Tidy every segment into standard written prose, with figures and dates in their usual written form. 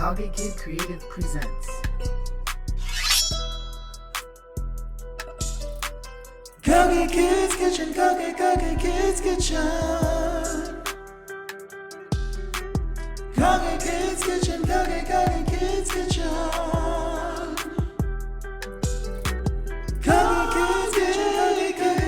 Kagekid Creative presents Kagekid's Kitchen, Kagekid's Kitchen, Kagekid's Kitchen, Kagekid's Kitchen, Kagekid's Kitchen, Kagekid's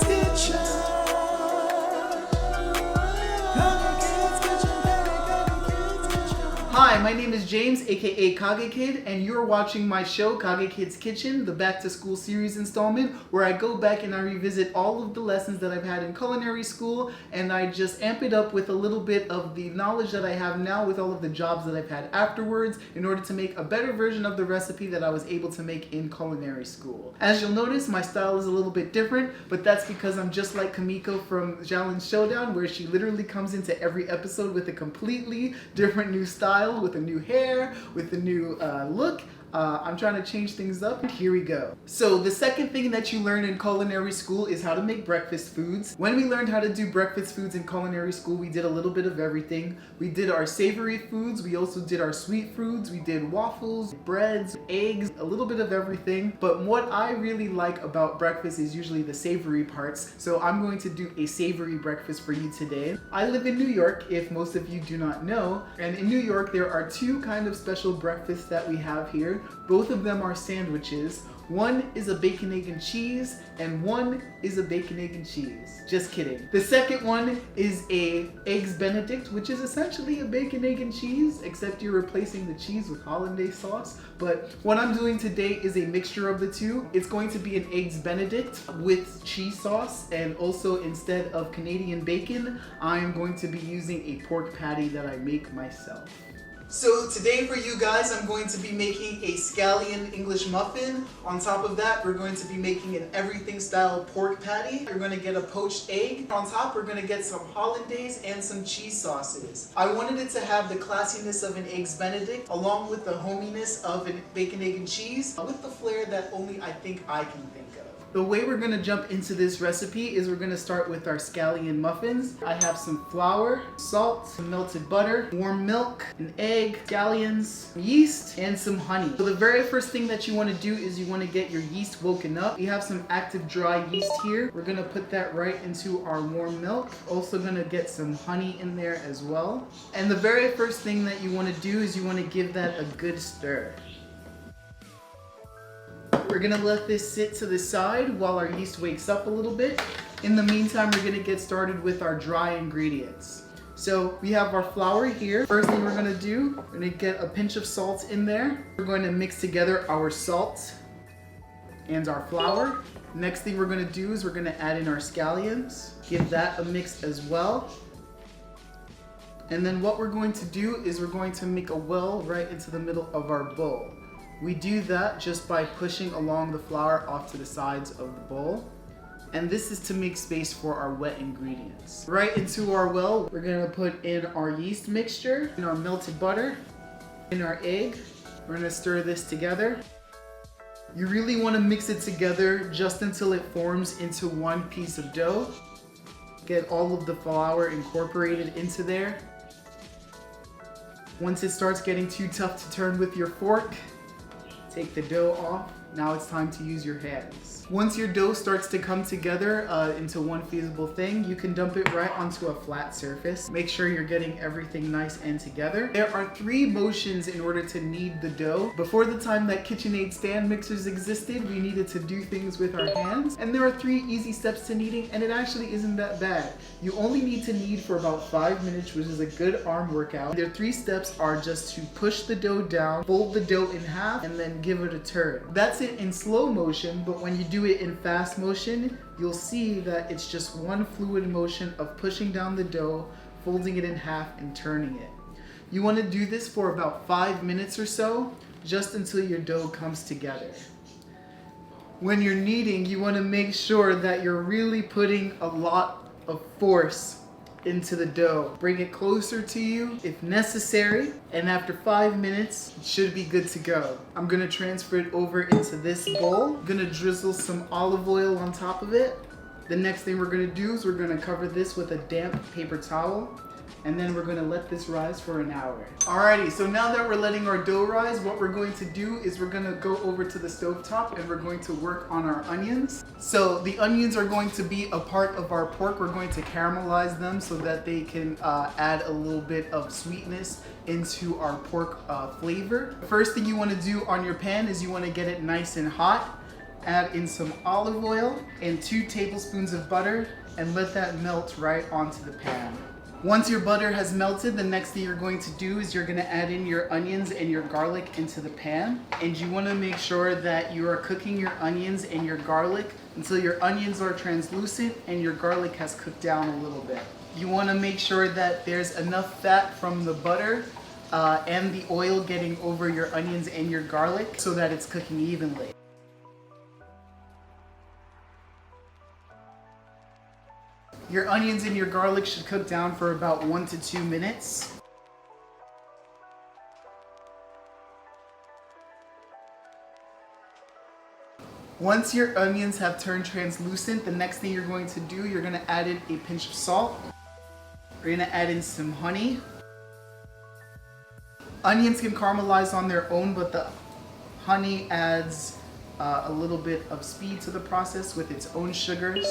Kitchen. Hi, my name is James, aka Kagekid, and you're watching my show, Kagekid's Kitchen, the back to school series installment, where I go back and I revisit all of the lessons that I've had in culinary school, and I just amp it up with a little bit of the knowledge that I have now with all of the jobs that I've had afterwards in order to make a better version of the recipe that I was able to make in culinary school. As you'll notice, my style is a little bit different, but that's because I'm just like Kamiko from Scallion Showdown, where she literally comes into every episode with a completely different new style, with a new hair, with a new look. I'm trying to change things up. Here we go. So the second thing that you learn in culinary school is how to make breakfast foods. When we learned how to do breakfast foods in culinary school, we did a little bit of everything. We did our savory foods, we also did our sweet foods, we did waffles, breads, eggs, a little bit of everything. But what I really like about breakfast is usually the savory parts. So I'm going to do a savory breakfast for you today. I live in New York, if most of you do not know. And in New York, there are two kind of special breakfasts that we have here. Both of them are sandwiches. One is a bacon, egg, and cheese, and one is a bacon, egg, and cheese. Just kidding. The second one is a eggs Benedict, which is essentially a bacon, egg, and cheese, except you're replacing the cheese with hollandaise sauce. But what I'm doing today is a mixture of the two. It's going to be an eggs Benedict with cheese sauce, and also instead of Canadian bacon, I am going to be using a pork patty that I make myself. So today for you guys, I'm going to be making a scallion English muffin. On top of that, we're going to be making an everything style pork patty. We're going to get a poached egg. On top, we're going to get some hollandaise and some cheese sauces. I wanted it to have the classiness of an eggs Benedict along with the hominess of a bacon, egg, and cheese with the flair that only I think I can think of. The way we're going to jump into this recipe is we're going to start with our scallion muffins. I have some flour, salt, some melted butter, warm milk, an egg, scallions, yeast, and some honey. So the very first thing that you want to do is you want to get your yeast woken up. We have some active dry yeast here. We're going to put that right into our warm milk. Also going to get some honey in there as well. And the very first thing that you want to do is you want to give that a good stir. We're gonna let this sit to the side while our yeast wakes up a little bit. In the meantime, we're gonna get started with our dry ingredients. So we have our flour here. First thing we're gonna do, we're gonna get a pinch of salt in there. We're going to mix together our salt and our flour. Next thing we're gonna do is we're gonna add in our scallions. Give that a mix as well. And then what we're going to do is we're going to make a well right into the middle of our bowl. We do that just by pushing along the flour off to the sides of the bowl. And this is to make space for our wet ingredients. Right into our well, we're gonna put in our yeast mixture, in our melted butter, in our egg. We're gonna stir this together. You really wanna mix it together just until it forms into one piece of dough. Get all of the flour incorporated into there. Once it starts getting too tough to turn with your fork, take the dough off. Now it's time to use your hands. Once your dough starts to come together into one feasible thing, you can dump it right onto a flat surface. Make sure you're getting everything nice and together. There are 3 motions in order to knead the dough. Before the time that KitchenAid stand mixers existed, we needed to do things with our hands. And there are 3 easy steps to kneading, and it actually isn't that bad. You only need to knead for about 5 minutes, which is a good arm workout. Their 3 steps are just to push the dough down, fold the dough in half, and then give it a turn. That's it in slow motion, but when you do it in fast motion, you'll see that it's just one fluid motion of pushing down the dough, folding it in half, and turning it. You want to do this for about 5 minutes or so, just until your dough comes together. When you're kneading, you want to make sure that you're really putting a lot of force into the dough. Bring it closer to you if necessary, and after 5 minutes, it should be good to go. I'm gonna transfer it over into this bowl. I'm gonna drizzle some olive oil on top of it. The next thing we're gonna do is we're gonna cover this with a damp paper towel. and then we're gonna let this rise for an hour. Alrighty, so now that we're letting our dough rise, what we're going to do is we're gonna go over to the stovetop and we're going to work on our onions. So the onions are going to be a part of our pork. We're going to caramelize them so that they can add a little bit of sweetness into our pork flavor. The first thing you wanna do on your pan is you wanna get it nice and hot. Add in some olive oil and 2 tablespoons of butter and let that melt right onto the pan. Once your butter has melted, the next thing you're going to do is you're gonna add in your onions and your garlic into the pan. And you wanna make sure that you are cooking your onions and your garlic until your onions are translucent and your garlic has cooked down a little bit. You wanna make sure that there's enough fat from the butter and the oil getting over your onions and your garlic so that it's cooking evenly. Your onions and your garlic should cook down for about 1 to 2 minutes. Once your onions have turned translucent, the next thing you're going to do, you're gonna add in a pinch of salt. We're gonna add in some honey. Onions can caramelize on their own, but the honey adds a little bit of speed to the process with its own sugars.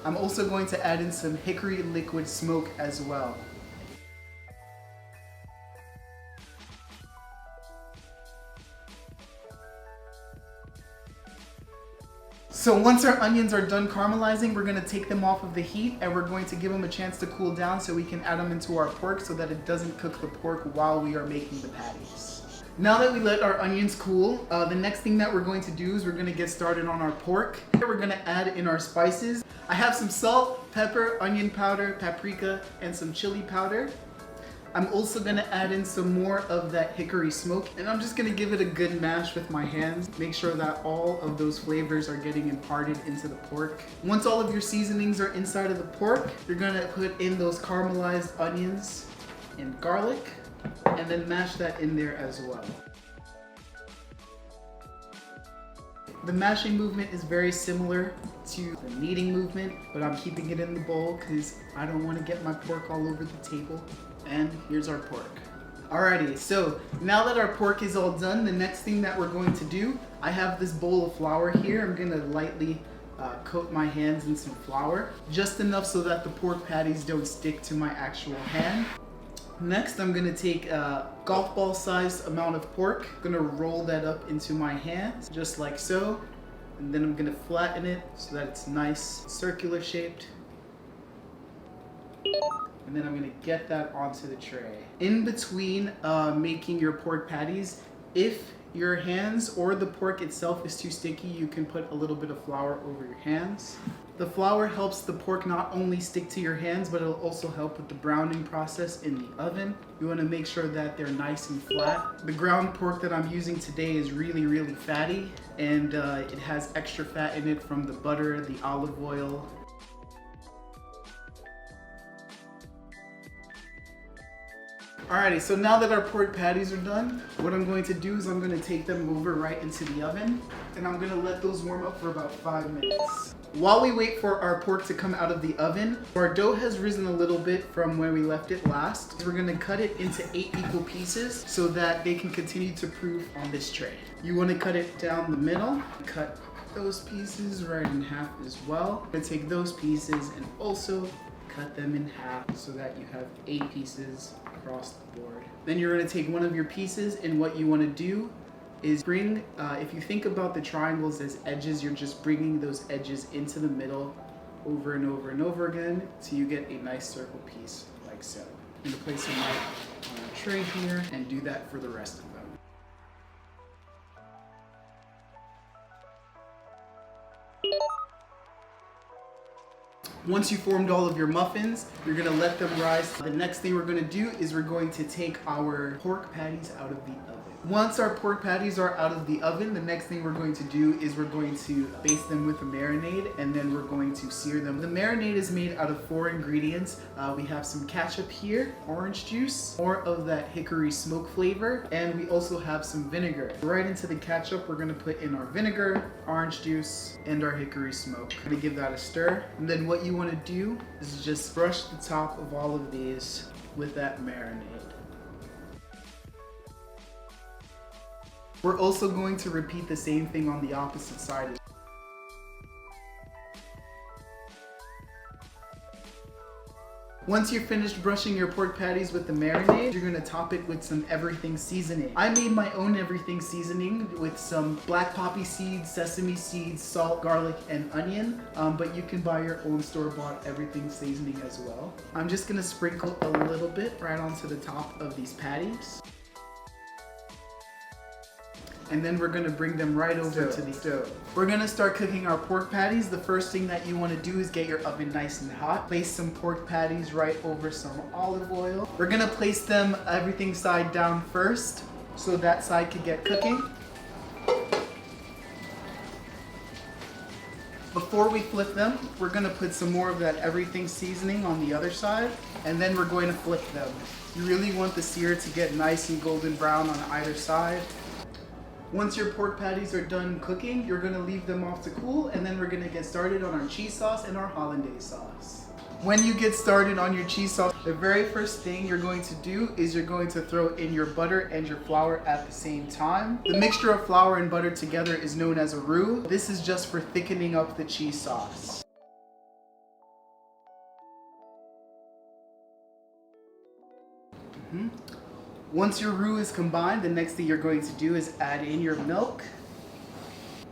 I'm also going to add in some hickory liquid smoke as well. So once our onions are done caramelizing, we're gonna take them off of the heat and we're going to give them a chance to cool down so we can add them into our pork so that it doesn't cook the pork while we are making the patties. Now that we let our onions cool, the next thing that we're going to do is we're gonna get started on our pork. We're gonna add in our spices. I have some salt, pepper, onion powder, paprika, and some chili powder. I'm also gonna add in some more of that hickory smoke, and I'm just gonna give it a good mash with my hands. Make sure that all of those flavors are getting imparted into the pork. Once all of your seasonings are inside of the pork, you're gonna put in those caramelized onions and garlic, and then mash that in there as well. The mashing movement is very similar to the kneading movement, but I'm keeping it in the bowl because I don't want to get my pork all over the table. And here's our pork. Alrighty, so now that our pork is all done, the next thing that we're going to do, I have this bowl of flour here. I'm gonna lightly coat my hands in some flour, just enough so that the pork patties don't stick to my actual hand. Next, I'm gonna take a golf ball sized amount of pork. I'm gonna roll that up into my hands, just like so. And then I'm gonna flatten it so that it's nice, circular shaped. And then I'm gonna get that onto the tray. In between making your pork patties, if your hands or the pork itself is too sticky, you can put a little bit of flour over your hands. The flour helps the pork not only stick to your hands, but it'll also help with the browning process in the oven. You wanna make sure that they're nice and flat. The ground pork that I'm using today is really, really fatty, and it has extra fat in it from the butter, the olive oil. Alrighty, so now that our pork patties are done, what I'm going to do is I'm going to take them over right into the oven, and I'm going to let those warm up for about 5 minutes. While we wait for our pork to come out of the oven, our dough has risen a little bit from where we left it last. We're going to cut it into 8 equal pieces so that they can continue to proof on this tray. You want to cut it down the middle, cut those pieces right in half as well. I'm going to take those pieces and also cut them in half so that you have 8 pieces across the board. Then you're going to take one of your pieces, and what you want to do is bring, if you think about the triangles as edges, you're just bringing those edges into the middle over and over and over again till you get a nice circle piece like so. I'm going to place them right on a tray here and do that for the rest of them. Once you formed all of your muffins, you're gonna let them rise. The next thing we're gonna do is we're going to take our pork patties out of the oven. Once our pork patties are out of the oven, the next thing we're going to do is we're going to baste them with a marinade, and then we're going to sear them. The marinade is made out of 4 ingredients. We have some ketchup here, orange juice, more of that hickory smoke flavor, and we also have some vinegar. Right into the ketchup, we're gonna put in our vinegar, orange juice, and our hickory smoke. I'm gonna give that a stir, and then what you wanna do is just brush the top of all of these with that marinade. We're also going to repeat the same thing on the opposite side. Once you're finished brushing your pork patties with the marinade, you're gonna top it with some everything seasoning. I made my own everything seasoning with some black poppy seeds, sesame seeds, salt, garlic, and onion. But you can buy your own store-bought everything seasoning as well. I'm just gonna sprinkle a little bit right onto the top of these patties. And then we're gonna bring them right over to the stove. We're gonna start cooking our pork patties. The first thing that you wanna do is get your oven nice and hot. Place some pork patties right over some olive oil. We're gonna place them everything side down first, so that side can get cooking. Before we flip them, we're gonna put some more of that everything seasoning on the other side, and then we're going to flip them. You really want the sear to get nice and golden brown on either side. Once your pork patties are done cooking, you're gonna leave them off to cool, and then we're gonna get started on our cheese sauce and our hollandaise sauce. When you get started on your cheese sauce, the very first thing you're going to do is you're going to throw in your butter and your flour at the same time. The mixture of flour and butter together is known as a roux. This is just for thickening up the cheese sauce. Once your roux is combined, the next thing you're going to do is add in your milk.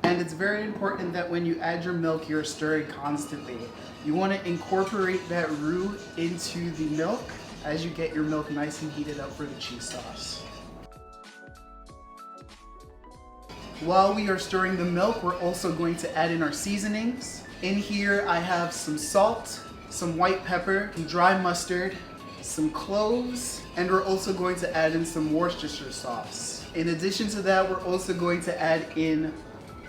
And it's very important that when you add your milk, you're stirring constantly. You want to incorporate that roux into the milk as you get your milk nice and heated up for the cheese sauce. While we are stirring the milk, we're also going to add in our seasonings. In here, I have some salt, some white pepper, some dry mustard, some cloves, and we're also going to add in some Worcestershire sauce. In addition to that, we're also going to add in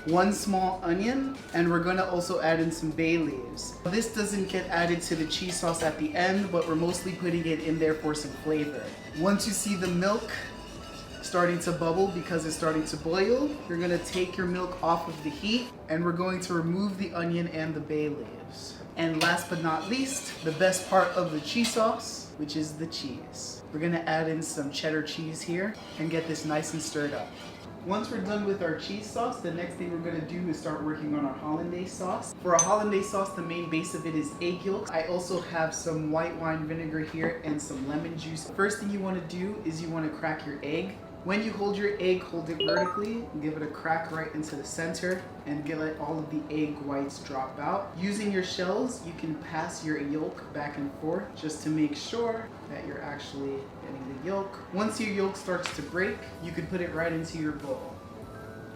1 small onion, and we're going to also add in some bay leaves. This doesn't get added to the cheese sauce at the end, but we're mostly putting it in there for some flavor. Once you see the milk starting to bubble because it's starting to boil, you're going to take your milk off of the heat, and we're going to remove the onion and the bay leaves. And last but not least, the best part of the cheese sauce, which is the cheese. We're gonna add in some cheddar cheese here and get this nice and stirred up. Once we're done with our cheese sauce, the next thing we're gonna do is start working on our hollandaise sauce. For our hollandaise sauce, the main base of it is egg yolks. I also have some white wine vinegar here and some lemon juice. First thing you wanna do is you wanna crack your egg. When you hold your egg, hold it vertically, and give it a crack right into the center, and let all of the egg whites drop out. Using your shells, you can pass your yolk back and forth just to make sure that you're actually getting the yolk. Once your yolk starts to break, you can put it right into your bowl.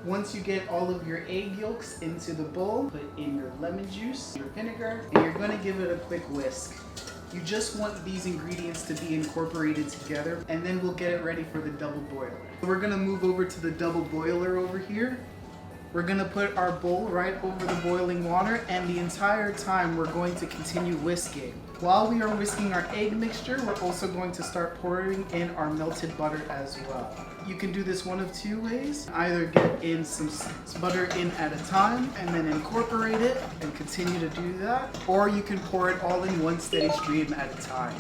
Once you get all of your egg yolks into the bowl, put in your lemon juice, your vinegar, and you're gonna give it a quick whisk. You just want these ingredients to be incorporated together, and then we'll get it ready for the double boiler. We're gonna move over to the double boiler over here. We're gonna put our bowl right over the boiling water, and the entire time we're going to continue whisking. While we are whisking our egg mixture, we're also going to start pouring in our melted butter as well. You can do this one of two ways. Either get in some butter in at a time and then incorporate it and continue to do that, or you can pour it all in one steady stream at a time.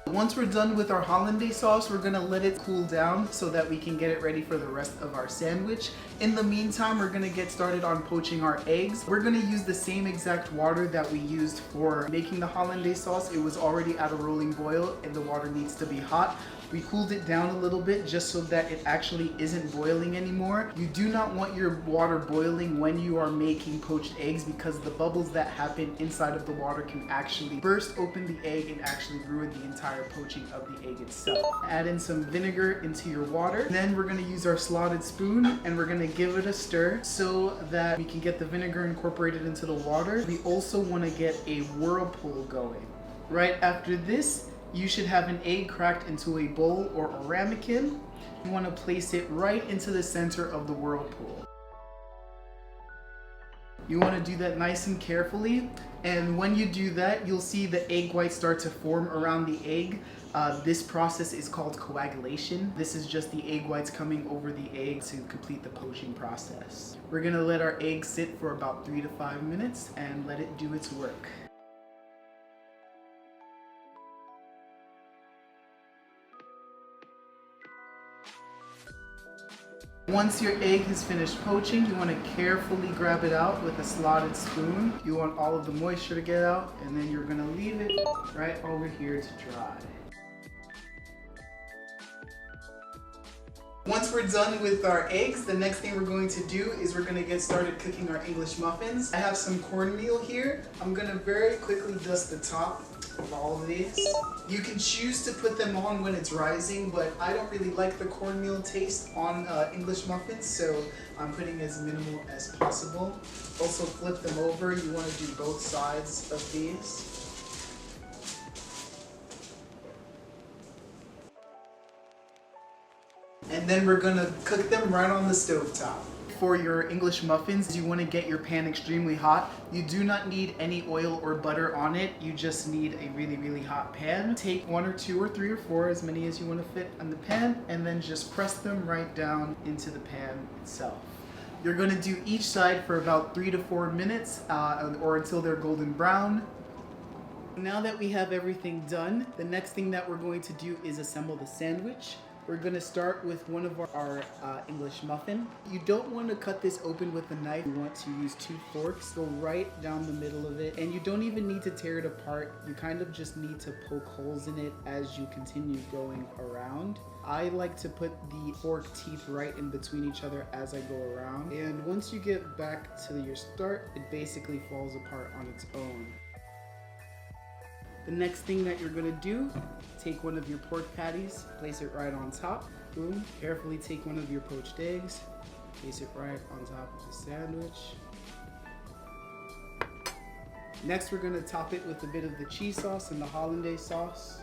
Once we're done with our hollandaise sauce, we're gonna let it cool down so that we can get it ready for the rest of our sandwich. In the meantime, we're gonna get started on poaching our eggs. We're gonna use the same exact water that we used for making the hollandaise sauce. It was already at a rolling boil and the water needs to be hot. We cooled it down a little bit just so that it actually isn't boiling anymore. You do not want your water boiling when you are making poached eggs, because the bubbles that happen inside of the water can actually burst open the egg and actually ruin the entire poaching of the egg itself. Add in some vinegar into your water. Then we're gonna use our slotted spoon and we're gonna give it a stir so that we can get the vinegar incorporated into the water. We also wanna get a whirlpool going. Right after this, you should have an egg cracked into a bowl or a ramekin. You want to place it right into the center of the whirlpool. You want to do that nice and carefully, and when you do that, you'll see the egg whites start to form around the egg. This process is called coagulation. This is just the egg whites coming over the egg to complete the poaching process. We're going to let our egg sit for about 3 to 5 minutes and let it do its work. Once your egg has finished poaching, you want to carefully grab it out with a slotted spoon. You want all of the moisture to get out, and then you're going to leave it right over here to dry. Once we're done with our eggs, the next thing we're going to do is we're going to get started cooking our English muffins. I have some cornmeal here. I'm going to very quickly dust the top of all of these. You can choose to put them on when it's rising, but I don't really like the cornmeal taste on English muffins, so I'm putting as minimal as possible. Also flip them over. You want to do both sides of these. And then we're gonna cook them right on the stove top. For your English muffins, you want to get your pan extremely hot. You do not need any oil or butter on it. You just need a really, really hot pan. Take 1 or 2 or 3 or 4, as many as you want to fit on the pan, and then just press them right down into the pan itself. You're going to do each side for about 3 to 4 minutes or until they're golden brown. Now that we have everything done, the next thing that we're going to do is assemble the sandwich. We're going to start with one of our English muffin. You don't want to cut this open with a knife. You want to use 2 forks. Go right down the middle of it. And you don't even need to tear it apart. You kind of just need to poke holes in it as you continue going around. I like to put the fork teeth right in between each other as I go around. And once you get back to your start, it basically falls apart on its own. The next thing that you're gonna do, take one of your pork patties, place it right on top. Boom. Carefully take one of your poached eggs, place it right on top of the sandwich. Next, we're gonna top it with a bit of the cheese sauce and the hollandaise sauce.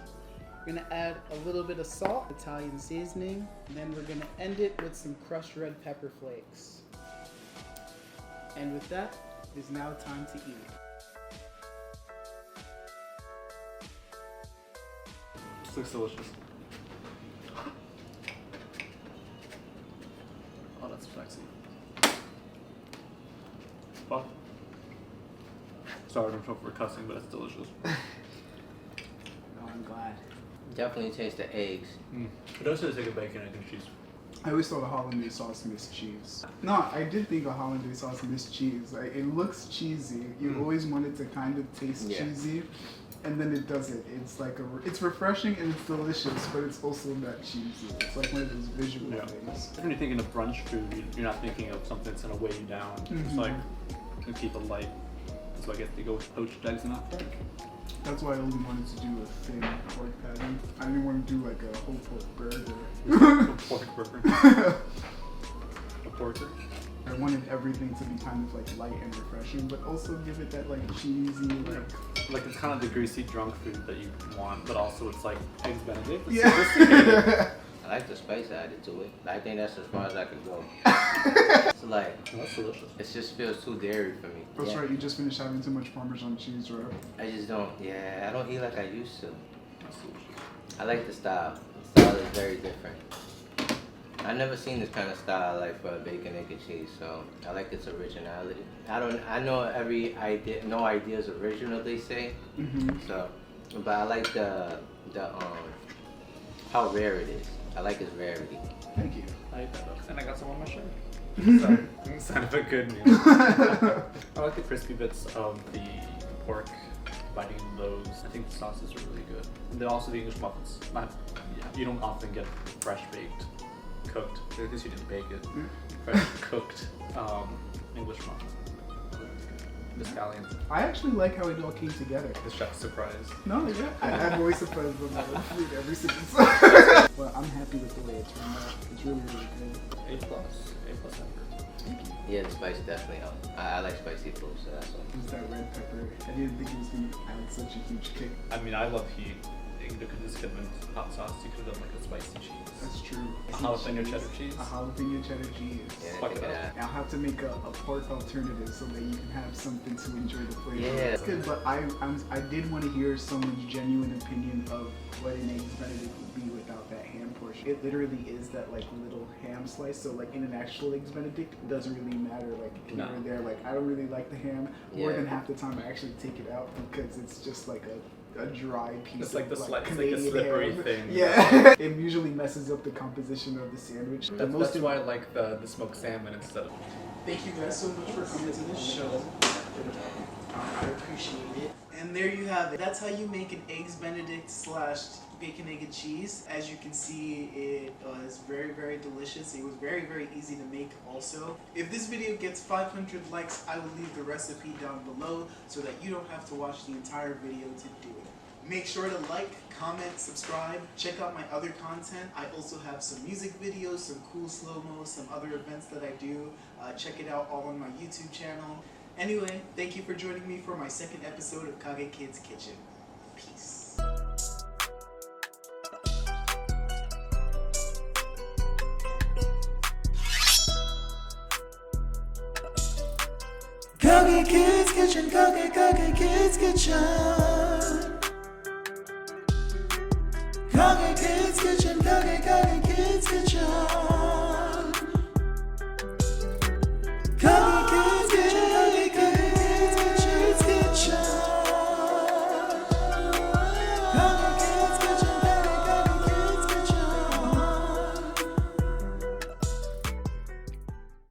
We're gonna add a little bit of salt, Italian seasoning, and then we're gonna end it with some crushed red pepper flakes. And with that, it is now time to eat. Looks delicious. Oh, that's spicy. Fuck. Sorry, I don't know if we're cussing, but it's delicious. Oh, I'm glad. Definitely taste the eggs. It also tastes like a bacon, egg, and cheese. I always thought a hollandaise sauce missed cheese. No, I did think a hollandaise sauce missed cheese. Like, it looks cheesy. You always want it to kind of taste cheesy, and then it doesn't. It's like it's refreshing and it's delicious, but it's also not cheesy. It's like one of those visual things. When you're thinking of brunch food, you're not thinking of something that's gonna weigh you down. It's like you keep it light. So I get to go with poached eggs and not pork. That's why I only wanted to do a thin pork patty. I didn't want to do like a whole pork burger. A pork burger. A porker. I wanted everything to be kind of like light and refreshing, but also give it that like cheesy, like it's kind of the greasy drunk food that you want, but also it's like eggs Benedict. Yeah. I like the spice added to it. I think that's as far as I could go. It's like, That's delicious. it just feels too dairy for me. That's right, you just finished having too much Parmesan cheese, right? I just don't, I don't eat like I used to. That's delicious. I like the style. The style is very different. I've never seen this kind of style like for a bacon, egg, and cheese, so I like its originality. I know every idea, no idea is original, they say. So, but I like the how rare it is. I like its rarity. Thank you. I ate that up. And I got some on my shirt. So, it's kind of a good meal. I like the crispy bits of the pork, biting those. I think the sauces are really good. And then also the English muffins. You don't often get fresh baked, cooked, because you didn't bake it. Fresh cooked English muffins. The scallion. I actually like how it all came together. The chef's surprise. No, yeah. I'm always surprised with my food every single Well, I'm happy with the way it turned out. It's really, really good. A+. A+ effort. Thank you. Yeah, the spice definitely helps. I like spicy food, so that's why. It was that red pepper. I didn't think it was going to add such a huge kick. I mean, I love heat. You could just get them in hot sauce. You could have done like a spicy cheese. That's true. A jalapeno cheddar cheese. A jalapeno cheddar cheese. Yeah, Fuck think it of up. that. I'll have to make a pork alternative so that you can have something to enjoy the flavor. Yeah. It's good, but I did want to hear someone's genuine opinion of what an eggs Benedict would be without that ham pork. portion. It literally is that like little ham slice. So like in an actual eggs Benedict, it doesn't really matter like here No. and there. Like I don't really like the ham. More Yeah. than half the time I actually take it out because it's just like a dry piece It's like of the like it's like a Canadian slippery ham. thing. Yeah. It usually messes up the composition of the sandwich. That's why I like the smoked salmon instead of. Thank you guys so much for coming to this show. I appreciate it. And there you have it. That's how you make an eggs Benedict / bacon, egg, and cheese. As you can see, it is very, very delicious. It was very, very easy to make also. If this video gets 500 likes, I will leave the recipe down below so that you don't have to watch the entire video to do it. Make sure to like, comment, subscribe, check out my other content. I also have some music videos, some cool slow-mo, some other events that I do. Check it out all on my YouTube channel. Anyway, thank you for joining me for my second episode of Kagekid's Kitchen. Peace. Kagekid's Kitchen, Kagekid's Kitchen. Kagekid's Kitchen,